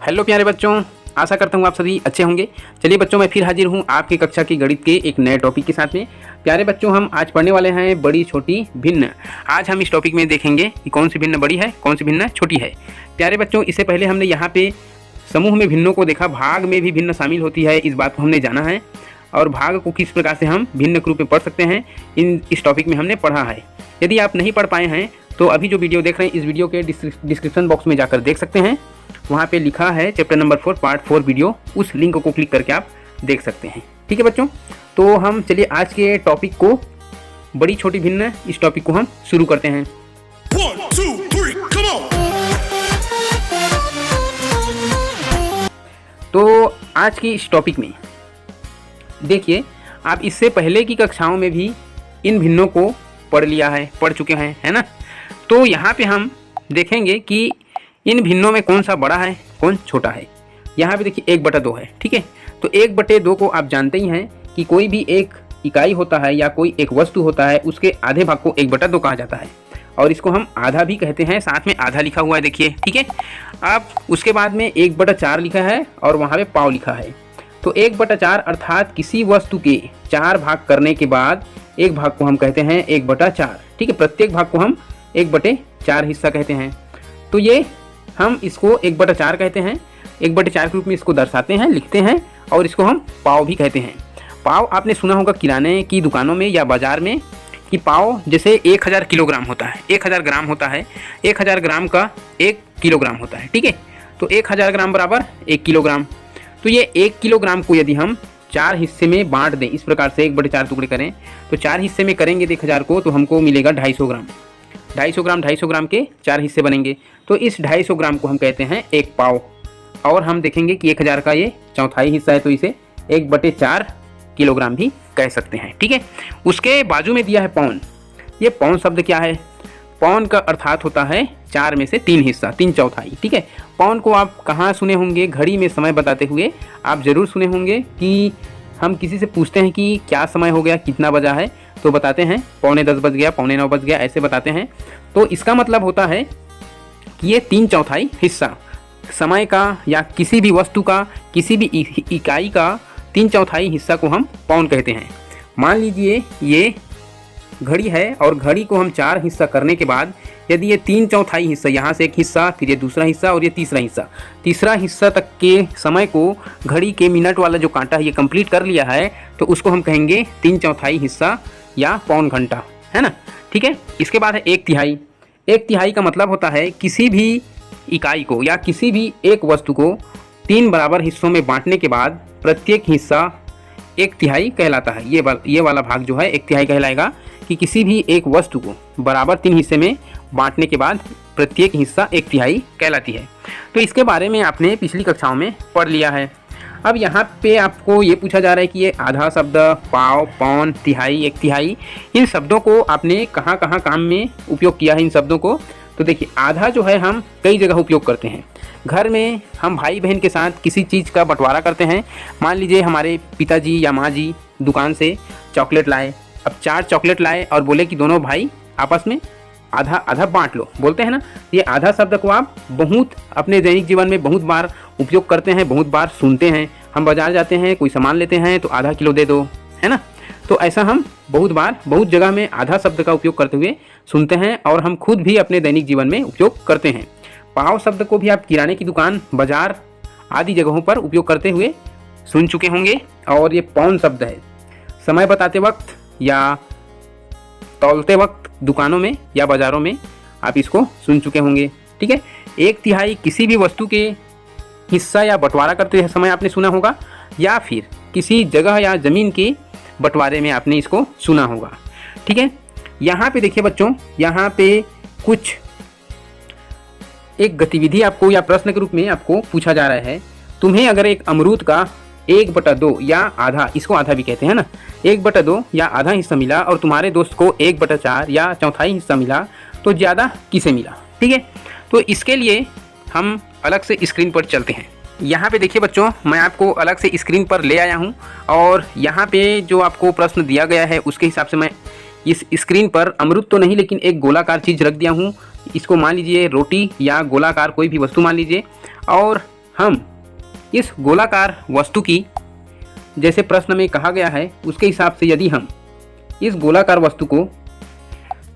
Hello प्यारे बच्चों, आशा करता हूँ आप सभी अच्छे होंगे। चलिए बच्चों, मैं फिर हाजिर हूँ आपकी कक्षा की गणित के एक नए टॉपिक के साथ में। प्यारे बच्चों, हम आज पढ़ने वाले हैं बड़ी छोटी भिन्न। आज हम इस टॉपिक में देखेंगे कि कौन सी भिन्न बड़ी है, कौन सी भिन्न छोटी है। प्यारे बच्चों, इससे पहले हमने यहाँ पे समूह में भिन्नों को देखा, भाग में भी भिन्न शामिल होती है, इस बात को हमने जाना है। और भाग को किस प्रकार से हम भिन्न के रूप में पढ़ सकते हैं, इस टॉपिक में हमने पढ़ा है। यदि आप नहीं पढ़ पाए हैं तो अभी जो वीडियो देख रहे हैं, इस वीडियो के डिस्क्रिप्शन बॉक्स में जाकर देख सकते हैं। वहाँ पे लिखा है चैप्टर नंबर 4 पार्ट 4 वीडियो, उस लिंक को क्लिक करके आप देख सकते हैं। ठीक है बच्चों, तो हम चलिए आज के टॉपिक को, बड़ी छोटी भिन्न, इस टॉपिक को हम शुरू करते हैं। 1, 2, 3, come on! तो आज की इस टॉपिक में देखिए, आप इससे पहले की कक्षाओं में भी इन भिन्नों को पढ़ चुके हैं, है ना। तो यहाँ पे हम देखेंगे कि इन भिन्नों में कौन सा बड़ा है, कौन छोटा है। यहाँ पे देखिए 1/2 है, ठीक है। तो 1/2 को आप जानते ही हैं कि कोई भी एक इकाई होता है या कोई एक वस्तु होता है, उसके आधे भाग को 1/2 कहा जाता है, और इसको हम आधा भी कहते हैं। साथ में आधा लिखा हुआ है, देखिए, ठीक है। अब उसके बाद में 1/4 लिखा है और वहाँ पे पाव लिखा है। तो 1/4 अर्थात किसी वस्तु के 4 भाग करने के बाद एक भाग को हम कहते हैं 1/4, ठीक है। प्रत्येक भाग को हम 1/4 हिस्सा कहते हैं। तो ये हम इसको 1/4 कहते हैं, 1/4 के रूप में इसको दर्शाते हैं, लिखते हैं, और इसको हम पाव भी कहते हैं। पाव आपने सुना होगा किराने की दुकानों में या बाज़ार में कि पाव जैसे 1000 किलोग्राम होता है, 1000 ग्राम होता है, 1000 ग्राम का 1 किलोग्राम होता है, ठीक है। तो 1000 ग्राम बराबर 1 किलोग्राम। तो ये 1 किलोग्राम को यदि हम 4 हिस्से में बांट दें, इस प्रकार से 1/4 टुकड़े करें, तो 4 हिस्से में करेंगे 1000 को, तो हमको मिलेगा 250 ग्राम। 250 ग्राम के 4 हिस्से बनेंगे। तो इस 250 ग्राम को हम कहते हैं 1 पाव। और हम देखेंगे कि 1000 का ये चौथाई हिस्सा है, तो इसे 1/4 किलोग्राम भी कह सकते हैं, ठीक है। उसके बाजू में दिया है पौन। ये पौन शब्द क्या है? पौन का अर्थात होता है 4 में से 3 हिस्सा, 3/4, ठीक है। पौन को आप कहाँ सुने होंगे? घड़ी में समय बताते हुए आप ज़रूर सुने होंगे कि हम किसी से पूछते हैं कि क्या समय हो गया, कितना बजा है, तो बताते हैं 9:15 बज गया, 9:15 बज गया, ऐसे बताते हैं। तो इसका मतलब होता है कि ये 3/4 हिस्सा समय का या किसी भी वस्तु का, किसी भी इकाई का 3/4 हिस्सा को हम पौन कहते हैं। मान लीजिए ये घड़ी है और घड़ी को हम 4 हिस्सा करने के बाद यदि ये 3/4 हिस्सा, यहाँ से एक हिस्सा, फिर ये दूसरा हिस्सा और ये तीसरा हिस्सा तक के समय को घड़ी के मिनट वाला जो कांटा है ये कंप्लीट कर लिया है, तो उसको हम कहेंगे 3/4 हिस्सा या पौन घंटा, है ना, ठीक है। इसके बाद है 1/3। 1/3 का मतलब होता है किसी भी इकाई को या किसी भी एक वस्तु को 3 बराबर हिस्सों में बांटने के बाद प्रत्येक हिस्सा 1/3 कहलाता है। ये वाला भाग जो है 1/3 कहलाएगा, कि किसी भी एक वस्तु को बराबर 3 हिस्से में बांटने के बाद प्रत्येक हिस्सा 1/3 कहलाती है। तो इसके बारे में आपने पिछली कक्षाओं में पढ़ लिया है। अब यहाँ पे आपको ये पूछा जा रहा है कि ये आधा शब्द, पाव, पौन, तिहाई, 1/3, इन शब्दों को आपने कहाँ कहाँ काम में उपयोग किया है इन शब्दों को। तो देखिए, आधा जो है हम कई जगह उपयोग करते हैं। घर में हम भाई बहन के साथ किसी चीज़ का बंटवारा करते हैं। मान लीजिए हमारे पिताजी या माँ जी दुकान से चॉकलेट लाए, अब 4 चॉकलेट लाए और बोले कि दोनों भाई आपस में आधा आधा बांट लो, बोलते हैं ना। ये आधा शब्द को आप बहुत अपने दैनिक जीवन में बहुत बार उपयोग करते हैं, बहुत बार सुनते हैं। हम बाजार जाते हैं, कोई सामान लेते हैं तो आधा किलो दे दो, है ना। तो ऐसा हम बहुत बार बहुत जगह में आधा शब्द का उपयोग करते हुए सुनते हैं, और हम खुद भी अपने दैनिक जीवन में उपयोग करते हैं। पाव शब्द को भी आप किराने की दुकान, बाजार आदि जगहों पर उपयोग करते हुए सुन चुके होंगे। और ये पौन शब्द है, समय बताते वक्त या तौलते वक्त दुकानों में या बाज़ारों में आप इसको सुन चुके होंगे, ठीक है। 1/3 किसी भी वस्तु के हिस्सा या बंटवारा करते समय आपने सुना होगा, या फिर किसी जगह या ज़मीन के बंटवारे में आपने इसको सुना होगा, ठीक है। यहाँ पे देखिए बच्चों, यहाँ पे कुछ एक गतिविधि आपको या प्रश्न के रूप में आपको पूछा जा रहा है। तुम्हें अगर एक अमरूद का 1/2 या आधा, इसको आधा भी कहते हैं ना, 1/2 या आधा हिस्सा मिला और तुम्हारे दोस्त को 1/4 या चौथाई हिस्सा मिला, तो ज़्यादा किसे मिला, ठीक है। तो इसके लिए हम अलग से स्क्रीन पर चलते हैं। यहाँ पे देखिए बच्चों, मैं आपको अलग से स्क्रीन पर ले आया हूँ, और यहाँ पे जो आपको प्रश्न दिया गया है उसके हिसाब से मैं इस स्क्रीन पर अमरूद तो नहीं लेकिन एक गोलाकार चीज़ रख दिया हूँ। इसको मान लीजिए रोटी या गोलाकार कोई भी वस्तु मान लीजिए, और हम इस गोलाकार वस्तु की, जैसे प्रश्न में कहा गया है उसके हिसाब से यदि हम इस गोलाकार वस्तु को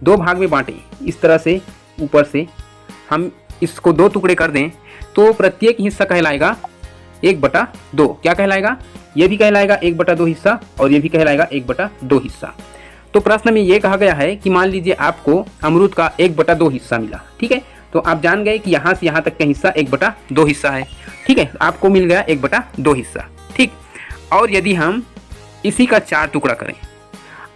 दो भाग में बांटें, इस तरह से ऊपर से हम इसको दो टुकड़े कर दें, तो प्रत्येक हिस्सा कहलाएगा 1/2। क्या कहलाएगा? ये भी कहलाएगा 1/2 हिस्सा और ये भी कहलाएगा 1/2 हिस्सा। तो प्रश्न में ये कहा गया है कि मान लीजिए आपको अमरूद का 1/2 हिस्सा मिला, ठीक है। तो आप जान गए कि यहाँ से यहाँ तक का हिस्सा 1/2 हिस्सा है, ठीक है। आपको मिल गया 1/2 हिस्सा, ठीक। और यदि हम इसी का 4 टुकड़ा करें,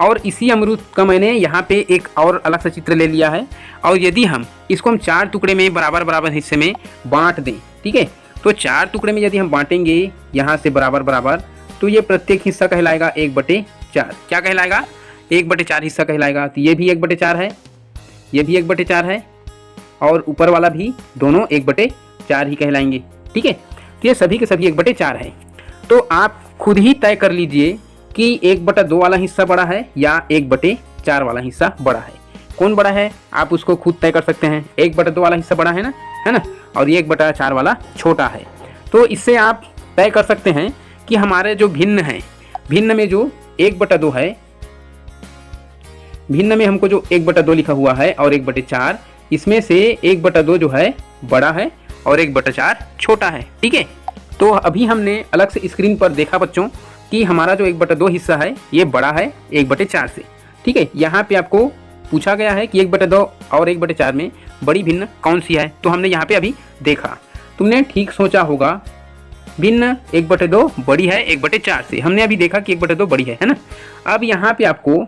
और इसी अमरूद का मैंने यहाँ पे एक और अलग सा चित्र ले लिया है, और यदि हम इसको हम 4 टुकड़े में बराबर बराबर हिस्से में बांट दें, ठीक है। तो 4 टुकड़े में यदि हम बांटेंगे यहाँ से बराबर बराबर, तो ये प्रत्येक हिस्सा कहलाएगा 1/4। क्या कहलाएगा? 1/4 हिस्सा कहलाएगा। तो ये भी 1/4 है, ये भी 1/4 है, और ऊपर वाला भी, दोनों 1/4 ही कहलाएंगे, ठीक है। तो ये सभी के सभी 1/4 है। तो आप खुद ही तय कर लीजिए कि 1/2 वाला हिस्सा बड़ा है या 1/4 वाला हिस्सा बड़ा है। कौन बड़ा है आप उसको खुद तय कर सकते हैं। 1/2 वाला हिस्सा बड़ा है ना, और ये 1/4 वाला छोटा है। तो इससे आप तय कर सकते हैं कि हमारे जो भिन्न है, भिन्न में जो 1/2 है, भिन्न में हमको जो 1/2 लिखा हुआ है और 1/4, इसमें से 1/2 जो है बड़ा है और 1/4 छोटा है, ठीक है। तो अभी हमने अलग से स्क्रीन पर देखा बच्चों कि हमारा जो 1/2 हिस्सा है ये बड़ा है 1/4 से, ठीक है। यहाँ पे आपको पूछा गया है कि 1/2 और 1/4 में बड़ी भिन्न कौन सी है, तो हमने यहाँ पे अभी देखा। तुमने ठीक सोचा होगा, भिन्न 1/2 बड़ी है 1/4 से। हमने अभी देखा कि 1/2 बड़ी है ना। अब यहाँ पे आपको,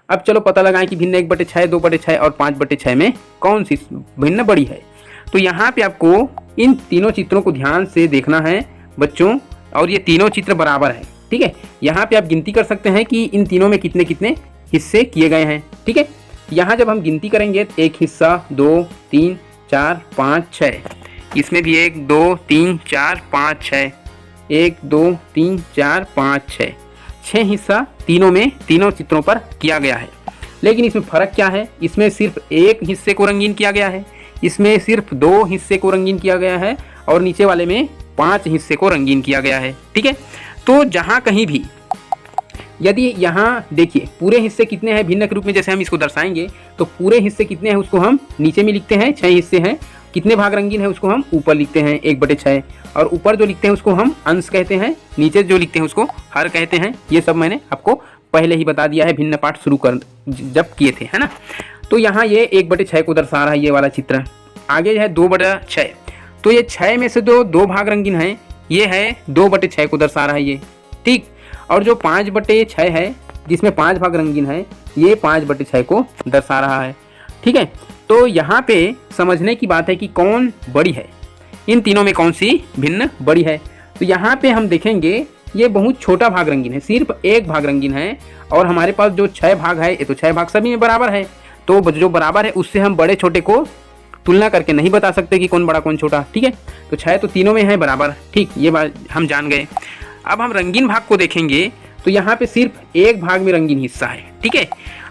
अब चलो पता लगाएं कि भिन्न 1/6, 2/6 और 5/6 में कौन सी भिन्न बड़ी है। तो यहाँ पे आपको इन तीनों चित्रों को ध्यान से देखना है बच्चों, और ये तीनों चित्र बराबर है, ठीक है। यहाँ पे आप गिनती कर सकते हैं कि इन तीनों में कितने कितने हिस्से किए गए हैं, ठीक है। यहाँ जब हम गिनती करेंगे, एक हिस्सा, 2, 3, 4, 5, 6, इसमें भी 1, 2, 3, 4, 5, 6, 1, 2, 3, 4, 5, 6 हिस्सा तीनों में, तीनों चित्रों पर किया गया है। लेकिन इसमें फ़र्क क्या है? इसमें सिर्फ एक हिस्से को रंगीन किया गया है, इसमें सिर्फ 2 हिस्से को रंगीन किया गया है, और नीचे वाले में 5 हिस्से को रंगीन किया गया है, ठीक है। तो जहाँ कहीं भी यदि यहाँ देखिए पूरे हिस्से कितने हैं भिन्न के रूप में, जैसे हम इसको दर्शाएंगे तो पूरे हिस्से कितने हैं उसको हम नीचे में लिखते हैं, 6 हिस्से हैं। कितने भाग रंगीन है उसको हम ऊपर लिखते हैं 1/6, और ऊपर जो लिखते हैं उसको हम अंश कहते हैं, नीचे जो लिखते हैं उसको हर कहते हैं। ये सब मैंने आपको पहले ही बता दिया है भिन्न पाठ शुरू कर जब किए थे, है ना। तो यहाँ ये 1/6 को दर्शा रहा है ये वाला चित्र। आगे है 2/6, तो ये 6 में से जो 2 भाग रंगीन हैं ये है 2/6 को दर्शा रहा है ये, ठीक। और जो 5/6 है जिसमें 5 भाग रंगीन है, ये 5/6 को दर्शा रहा है, ठीक है। तो यहाँ पे समझने की बात है कि कौन बड़ी है, इन तीनों में कौन सी भिन्न बड़ी है। तो यहाँ पे हम देखेंगे ये बहुत छोटा भाग रंगीन है, सिर्फ 1 भाग रंगीन है, और हमारे पास जो 6 भाग है ये तो 6 भाग सभी में बराबर है। तो जो बराबर है उससे हम बड़े छोटे को तुलना करके नहीं बता सकते कि कौन बड़ा कौन छोटा, ठीक है। तो 6 तो तीनों में है बराबर, ठीक, ये बात हम जान गए। अब हम रंगीन भाग को देखेंगे तो यहाँ पे सिर्फ 1 भाग में रंगीन हिस्सा है, ठीक है।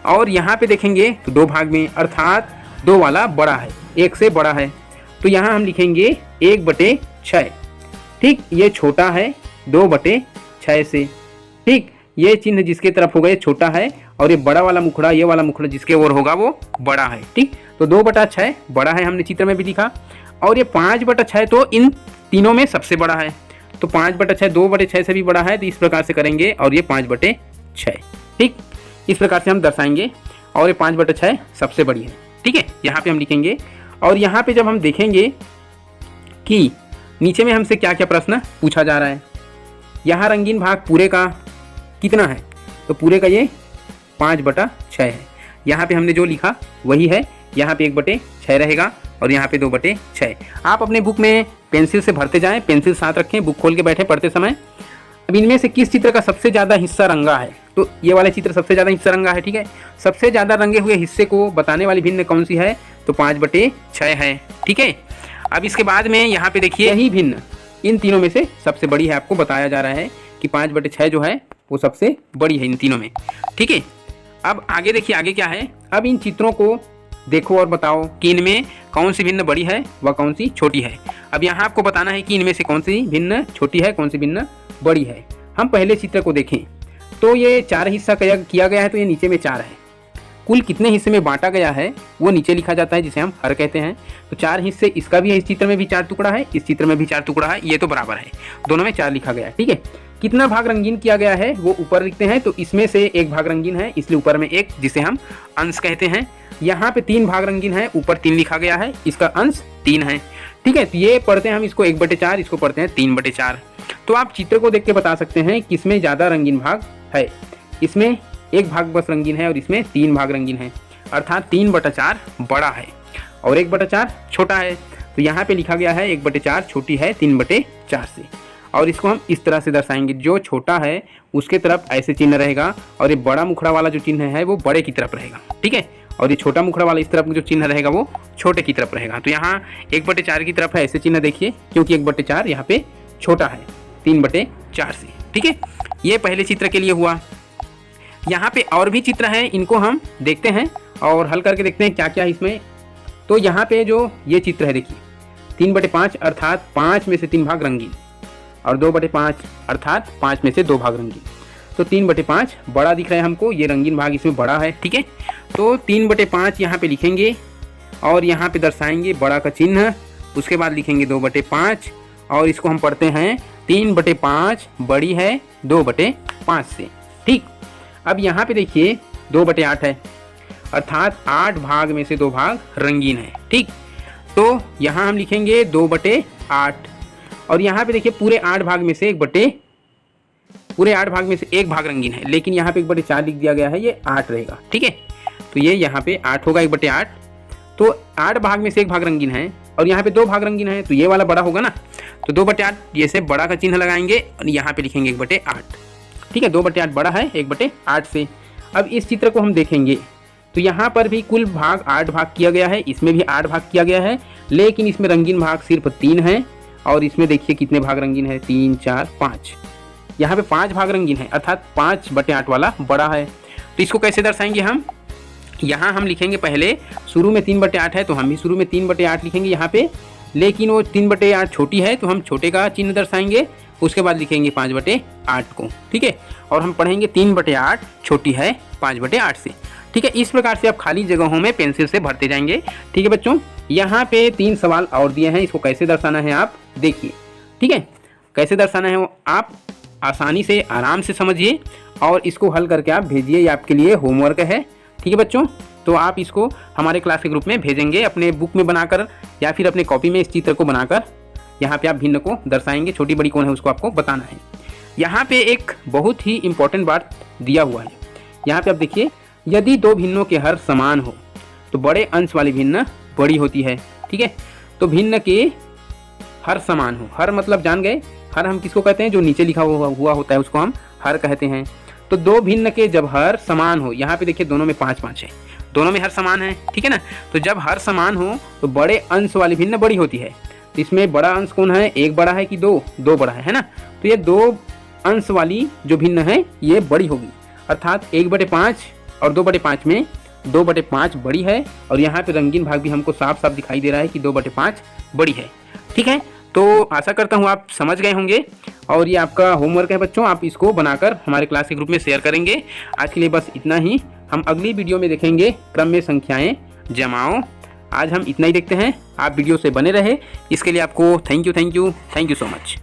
और यहाँ पे देखेंगे तो 2 भाग में, अर्थात 2 वाला बड़ा है, 1 से बड़ा है। तो यहाँ हम लिखेंगे 1/6, ठीक। ये छोटा है 2/6 से, ठीक। ये चिन्ह जिसके तरफ होगा ये छोटा है, और ये बड़ा वाला मुखड़ा, ये वाला मुखड़ा जिसके ओर होगा वो बड़ा है, ठीक। तो 2/6 बड़ा है, हमने चित्र में भी लिखा। और ये 5/6 तो इन तीनों में सबसे बड़ा है। तो 5/6 2/6 से भी बड़ा है, तो इस प्रकार से करेंगे, और ये 5/6, ठीक। इस प्रकार से हम दर्शाएंगे, और ये 5/6 सबसे बड़ी है, ठीक है। यहाँ पे हम लिखेंगे। और यहाँ पे जब हम देखेंगे कि नीचे में हमसे क्या क्या प्रश्न पूछा जा रहा है, यहाँ रंगीन भाग पूरे का कितना है, तो पूरे का ये 5/6 है। यहाँ पे हमने जो लिखा वही है, यहाँ पे 1/6 रहेगा, और यहाँ पे 2/6। आप अपने बुक में पेंसिल से भरते जाएं, पेंसिल साथ रखें, बुक खोल के बैठे पढ़ते समय। अब इनमें से किस चित्र का सबसे ज़्यादा हिस्सा रंगा है, तो ये वाला चित्र सबसे ज़्यादा हिस्सा रंगा है, ठीक है। सबसे ज़्यादा रंगे हुए हिस्से को बताने वाली भिन्न कौन सी है, तो 5/6 है, ठीक है। अब इसके बाद में यहाँ पे देखिए यही भिन्न इन तीनों में से सबसे बड़ी है, आपको बताया जा रहा है कि 5/6 जो है वो सबसे बड़ी है इन तीनों में, ठीक है। अब आगे देखिए आगे क्या है। अब इन चित्रों को देखो और बताओ कि इनमें कौन सी भिन्न बड़ी है व कौन सी छोटी है। अब यहाँ आपको बताना है कि इनमें से कौन सी भिन्न छोटी है, कौन सी भिन्न बड़ी है। हम पहले चित्र को देखें तो ये 4 हिस्सा किया गया है, तो ये नीचे में 4 है। कुल कितने हिस्से में बांटा गया है वो नीचे लिखा जाता है, जिसे हम हर कहते हैं। तो 4 हिस्से इसका भी है, इस चित्र में भी 4 टुकड़ा है, इस चित्र में भी 4 टुकड़ा है, ये तो बराबर है, दोनों में 4 लिखा गया है। ठीक है, कितना भाग रंगीन किया गया है वो ऊपर लिखते हैं। तो इसमें से 1 भाग रंगीन है, इसलिए ऊपर में 1, जिसे हम अंश कहते हैं। यहाँ पे 3 भाग रंगीन है, ऊपर 3 लिखा गया है, इसका अंश 3 है। ठीक है, तो ये पढ़ते हैं हम इसको 1/4, इसको पढ़ते हैं 3/4। तो आप चित्र को देख के बता सकते हैं किसमें ज़्यादा रंगीन भाग है। इसमें 1 भाग बस रंगीन है और इसमें 3 भाग रंगीन है, अर्थात 3/4 बड़ा है और 1/4 छोटा है। तो यहाँ पे लिखा गया है 1/4 छोटी है 3/4 से, और इसको हम इस तरह से दर्शाएंगे। जो छोटा है उसके तरफ ऐसे चिन्ह रहेगा और ये बड़ा मुखड़ा वाला जो चिन्ह है वो बड़े की तरफ रहेगा। ठीक है, और ये छोटा मुखड़ा वाला इस तरफ जो चिन्ह रहेगा वो छोटे की तरफ रहेगा। तो यहाँ 1/4 की तरफ है ऐसे चिन्ह देखिए, क्योंकि 1/4 यहाँ पे छोटा है 3/4 से। ठीक है, ये पहले चित्र के लिए हुआ। यहाँ पे और भी चित्र हैं, इनको हम देखते हैं और हल करके देखते हैं क्या क्या है इसमें। तो यहाँ पे जो ये चित्र है देखिए, 3/5 अर्थात 5 में से 3 भाग रंगीन, और 2/5 अर्थात 5 में से 2 भाग रंगीन। तो 3/5 बड़ा दिख रहा है हमको, ये रंगीन भाग इसमें बड़ा है। ठीक है, तो 3/5 यहाँ पे लिखेंगे और यहाँ पे दर्शाएंगे बड़ा का चिन्ह। उसके बाद लिखेंगे 2/5 और इसको हम पढ़ते हैं 3/5 बड़ी है 2/5 से। ठीक, अब यहाँ पे देखिए 2/8 है, अर्थात 8 भाग में से 2 भाग रंगीन है। ठीक, तो यहाँ हम लिखेंगे 2/8 और यहाँ पे देखिए पूरे 8 भाग में से 1 भाग रंगीन है, लेकिन यहाँ पे 1/4 लिख दिया गया है, ये 8 रहेगा। ठीक है, तो ये यहाँ पे 8 होगा 1/8। तो 8 भाग में से 1 भाग रंगीन है और यहाँ पे 2 भाग रंगीन है, तो ये वाला बड़ा होगा ना। तो 2/8 ये से बड़ा का चिन्ह लगाएंगे और यहाँ पे लिखेंगे 1/8। ठीक है, 2/8 बड़ा है 1/8 से। अब इस चित्र को हम देखेंगे तो यहाँ पर भी कुल भाग 8 भाग किया गया है, इसमें भी 8 भाग किया गया है, लेकिन इसमें रंगीन भाग सिर्फ 3 है और इसमें देखिए कितने भाग रंगीन है, 3, 4, 5। यहाँ पे 5 भाग रंगीन है, अर्थात 5/8 वाला बड़ा है। तो इसको कैसे दर्शाएंगे हम, यहाँ हम लिखेंगे पहले शुरू में 3/8 है तो हम भी शुरू में 3/8 लिखेंगे यहाँ पे, लेकिन वो 3/8 छोटी है तो हम छोटे का चिन्ह दर्शाएंगे, उसके बाद लिखेंगे 5/8 को। ठीक है, और हम पढ़ेंगे 3/8 छोटी है 5/8 से। ठीक है, इस प्रकार से आप खाली जगहों में पेंसिल से भरते जाएंगे। ठीक है बच्चों, यहाँ पे 3 सवाल और दिए हैं, इसको कैसे दर्शाना है आप देखिए। ठीक है, कैसे दर्शाना है वो आप आसानी से आराम से समझिए और इसको हल करके आप भेजिए, ये आपके लिए होमवर्क है। ठीक है बच्चों, तो आप इसको हमारे क्लास के ग्रुप में भेजेंगे, अपने बुक में बनाकर या फिर अपने कॉपी में इस चित्र को बनाकर यहाँ पे आप भिन्न को दर्शाएंगे, छोटी बड़ी कौन है उसको आपको बताना है। यहाँ पे एक बहुत ही इंपॉर्टेंट बात दिया हुआ है, यहाँ पे आप देखिए, यदि 2 भिन्नों के हर समान हो तो बड़े अंश वाली भिन्न बड़ी होती है। ठीक है, तो भिन्न के हर समान हो, हर मतलब जान गए, हर हम किसको कहते हैं, जो नीचे लिखा हुआ होता है उसको हम हर कहते हैं। तो 2 भिन्न के जब हर समान हो, यहाँ पे देखिए दोनों में 5-5 है, दोनों में हर समान है। ठीक है ना, तो जब हर समान हो तो बड़े अंश वाली भिन्न बड़ी होती है। तो इसमें बड़ा अंश कौन है, 1 बड़ा है कि 2 बड़ा है ना। तो ये 2 अंश वाली जो भिन्न है ये बड़ी होगी, अर्थात 1/5 और 2/5 में 2/5 बड़ी है, और यहाँ पे रंगीन भाग भी हमको साफ साफ दिखाई दे रहा है कि 2/5 बड़ी है। ठीक है, तो आशा करता हूँ आप समझ गए होंगे और ये आपका होमवर्क है बच्चों, आप इसको बनाकर हमारे क्लास के ग्रुप में शेयर करेंगे। आज के लिए बस इतना ही, हम अगली वीडियो में देखेंगे क्रम में संख्याएं जमाओ। आज हम इतना ही देखते हैं, आप वीडियो से बने रहे, इसके लिए आपको थैंक यू सो मच।